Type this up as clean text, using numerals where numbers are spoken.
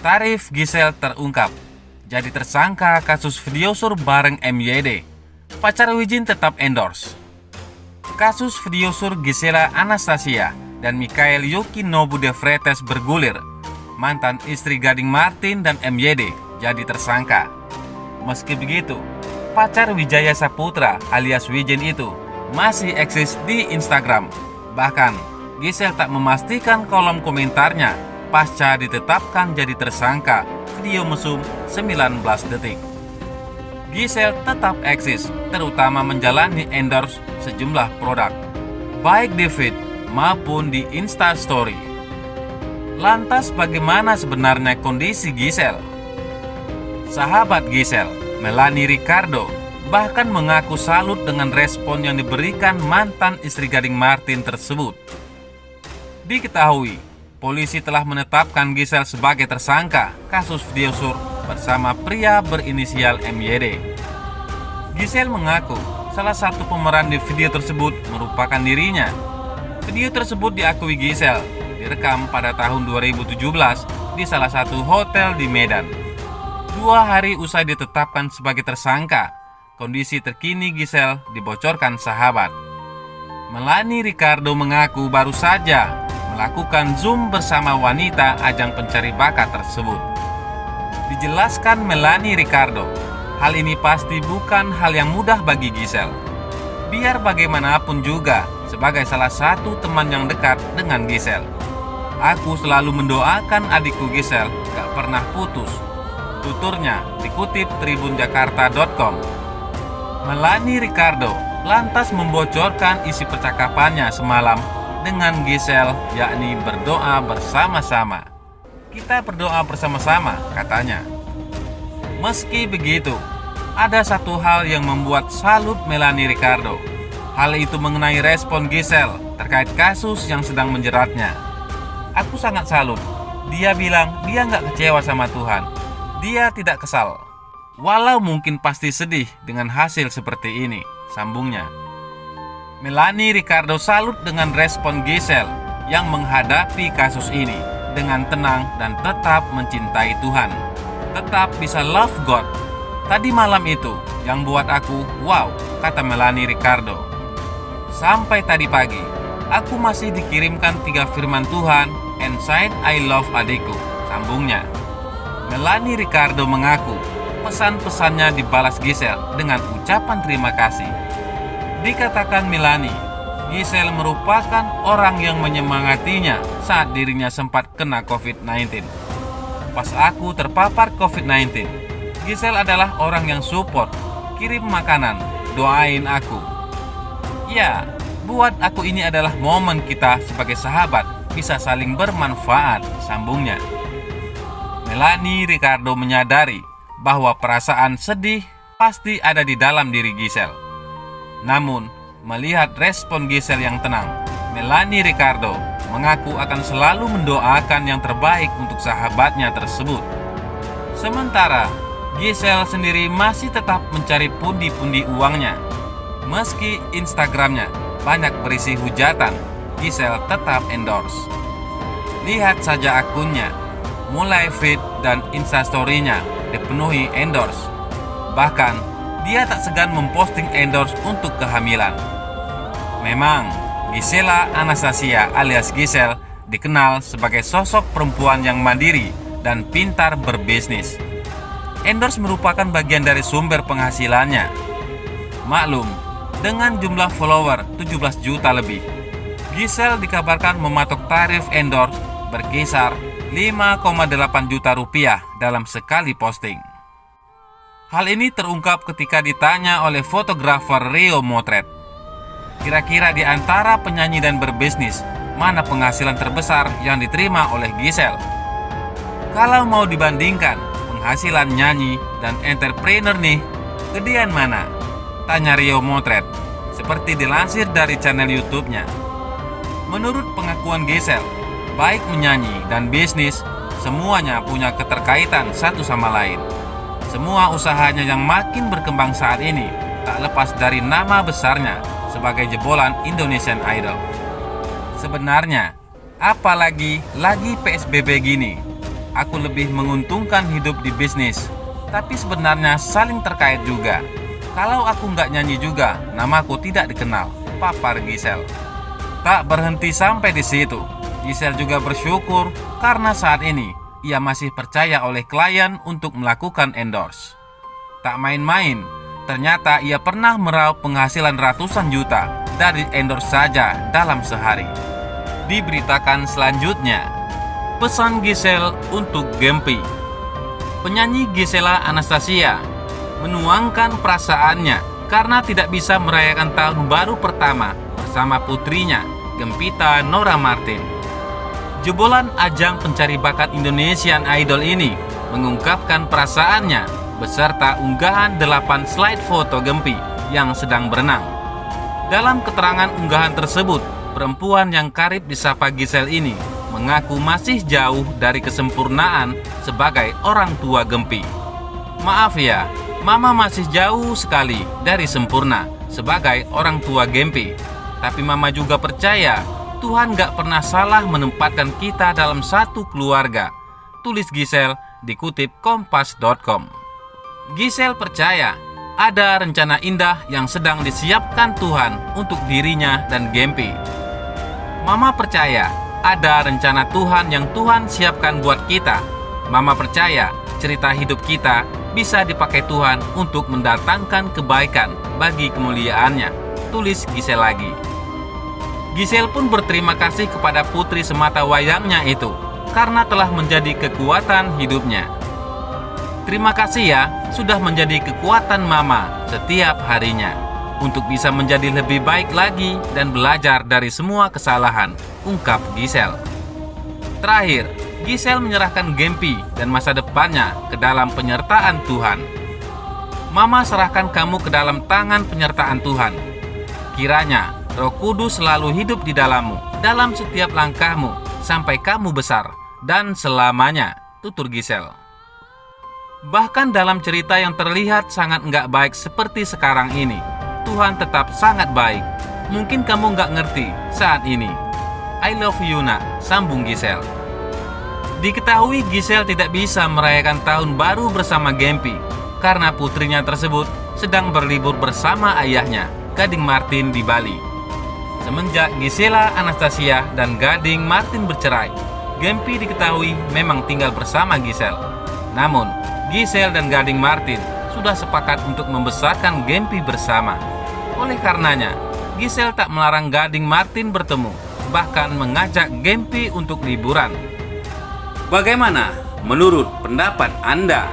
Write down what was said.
Tarif Gisel terungkap. Jadi tersangka kasus video sur bareng MYD. Pacar Wijin tetap endorse. Kasus video sur Gisela Anastasia dan Mikhail Yukinobu de Freitas bergulir. Mantan istri Gading Martin dan MYD jadi tersangka. Meski begitu, pacar Wijaya Saputra alias Wijin itu masih eksis di Instagram. Bahkan, Gisel tak memastikan kolom komentarnya pasca ditetapkan jadi tersangka video mesum 19 detik. Gisel tetap eksis, terutama menjalani endorse sejumlah produk, baik di feed maupun di Instastory. Lantas bagaimana sebenarnya kondisi Gisel? Sahabat Gisel, Melanie Ricardo, bahkan mengaku salut dengan respon yang diberikan mantan istri Gading Martin tersebut. Diketahui, polisi telah menetapkan Gisel sebagai tersangka kasus video sur bersama pria berinisial MYD. Gisel mengaku salah satu pemeran di video tersebut merupakan dirinya. Video tersebut diakui Gisel direkam pada tahun 2017 di salah satu hotel di Medan. 2 hari usai ditetapkan sebagai tersangka, kondisi terkini Gisel dibocorkan sahabat. Melanie Ricardo mengaku baru saja melakukan Zoom bersama wanita ajang pencari bakat tersebut. Dijelaskan Melanie Ricardo, hal ini pasti bukan hal yang mudah bagi Gisel. Biar bagaimanapun juga, sebagai salah satu teman yang dekat dengan Gisel, aku selalu mendoakan adikku Gisel gak pernah putus. Tuturnya dikutip tribunjakarta.com. Melanie Ricardo lantas membocorkan isi percakapannya semalam dengan Gisel, yakni berdoa bersama-sama. Kita berdoa bersama-sama, katanya. Meski begitu, ada satu hal yang membuat salut Melanie Ricardo. Hal itu mengenai respon Gisel terkait kasus yang sedang menjeratnya. Aku sangat salut. Dia bilang dia nggak kecewa sama Tuhan. Dia tidak kesal. Walau mungkin pasti sedih dengan hasil seperti ini, sambungnya. Melanie Ricardo salut dengan respon Gisel yang menghadapi kasus ini dengan tenang dan tetap mencintai Tuhan. Tetap bisa love God. Tadi malam itu yang buat aku wow, kata Melanie Ricardo. Sampai tadi pagi, aku masih dikirimkan 3 firman Tuhan, inside I love adikku, sambungnya. Melanie Ricardo mengaku pesan-pesannya dibalas Gisel dengan ucapan terima kasih. Dikatakan Melanie, Gisel merupakan orang yang menyemangatinya saat dirinya sempat kena COVID-19. Pas aku terpapar COVID-19, Gisel adalah orang yang support, kirim makanan, doain aku. Ya, buat aku ini adalah momen kita sebagai sahabat bisa saling bermanfaat, sambungnya. Melanie Ricardo menyadari bahwa perasaan sedih pasti ada di dalam diri Gisel. Namun, melihat respon Gisel yang tenang, Melanie Ricardo mengaku akan selalu mendoakan yang terbaik untuk sahabatnya tersebut. Sementara, Gisel sendiri masih tetap mencari pundi-pundi uangnya. Meski Instagramnya banyak berisi hujatan, Gisel tetap endorse. Lihat saja akunnya, mulai feed dan instastory-nya dipenuhi endorse. Bahkan, dia tak segan memposting endorse untuk kehamilan. Memang, Gisela Anastasia alias Gisel dikenal sebagai sosok perempuan yang mandiri dan pintar berbisnis. Endorse merupakan bagian dari sumber penghasilannya. Maklum, dengan jumlah follower 17 juta lebih, Gisel dikabarkan mematok tarif endorse berkisar 5,8 juta rupiah dalam sekali posting. Hal ini terungkap ketika ditanya oleh fotografer Rio Motret. Kira-kira di antara penyanyi dan berbisnis, mana penghasilan terbesar yang diterima oleh Gisel? Kalau mau dibandingkan penghasilan nyanyi dan entrepreneur nih, gedean mana? Tanya Rio Motret, seperti dilansir dari channel YouTube-nya. Menurut pengakuan Gisel, baik menyanyi dan bisnis, semuanya punya keterkaitan satu sama lain. Semua usahanya yang makin berkembang saat ini tak lepas dari nama besarnya sebagai jebolan Indonesian Idol. Sebenarnya, apalagi lagi PSBB gini, aku lebih menguntungkan hidup di bisnis. Tapi sebenarnya saling terkait juga. Kalau aku nggak nyanyi juga, namaku tidak dikenal, papar Giselle. Tak berhenti sampai di situ. Giselle juga bersyukur karena saat ini ia masih percaya oleh klien untuk melakukan endorse. Tak main-main, ternyata ia pernah meraup penghasilan ratusan juta dari endorse saja dalam sehari. Diberitakan selanjutnya, pesan Giselle untuk Gempi. Penyanyi Gisela Anastasia menuangkan perasaannya karena tidak bisa merayakan tahun baru pertama bersama putrinya, Gempita Nora Martin. Jebolan ajang pencari bakat Indonesian Idol ini mengungkapkan perasaannya beserta unggahan 8 slide foto Gempi yang sedang berenang. Dalam keterangan unggahan tersebut, perempuan yang karib disapa Giselle ini mengaku masih jauh dari kesempurnaan sebagai orang tua Gempi. Maaf ya, Mama masih jauh sekali dari sempurna sebagai orang tua Gempi. Tapi Mama juga percaya Tuhan gak pernah salah menempatkan kita dalam satu keluarga, tulis Giselle dikutip kompas.com. Giselle percaya ada rencana indah yang sedang disiapkan Tuhan untuk dirinya dan Gempi. Mama percaya ada rencana Tuhan yang Tuhan siapkan buat kita. Mama percaya cerita hidup kita bisa dipakai Tuhan untuk mendatangkan kebaikan bagi kemuliaannya, tulis Giselle lagi. Giselle pun berterima kasih kepada putri semata wayangnya itu karena telah menjadi kekuatan hidupnya. Terima kasih ya sudah menjadi kekuatan Mama setiap harinya untuk bisa menjadi lebih baik lagi dan belajar dari semua kesalahan, ungkap Giselle. Terakhir, Giselle menyerahkan Gempi dan masa depannya ke dalam penyertaan Tuhan. Mama serahkan kamu ke dalam tangan penyertaan Tuhan. Kiranya Roh Kudus selalu hidup di dalammu, dalam setiap langkahmu, sampai kamu besar, dan selamanya, tutur Giselle. Bahkan dalam cerita yang terlihat sangat nggak baik seperti sekarang ini, Tuhan tetap sangat baik. Mungkin kamu nggak ngerti saat ini. I love you nak, sambung Giselle. Diketahui Giselle tidak bisa merayakan tahun baru bersama Gempi, karena putrinya tersebut sedang berlibur bersama ayahnya, Gading Martin di Bali. Semenjak Gisela Anastasia dan Gading Martin bercerai, Gempi diketahui memang tinggal bersama Giselle. Namun, Giselle dan Gading Martin sudah sepakat untuk membesarkan Gempi bersama. Oleh karenanya, Giselle tak melarang Gading Martin bertemu, bahkan mengajak Gempi untuk liburan. Bagaimana menurut pendapat Anda?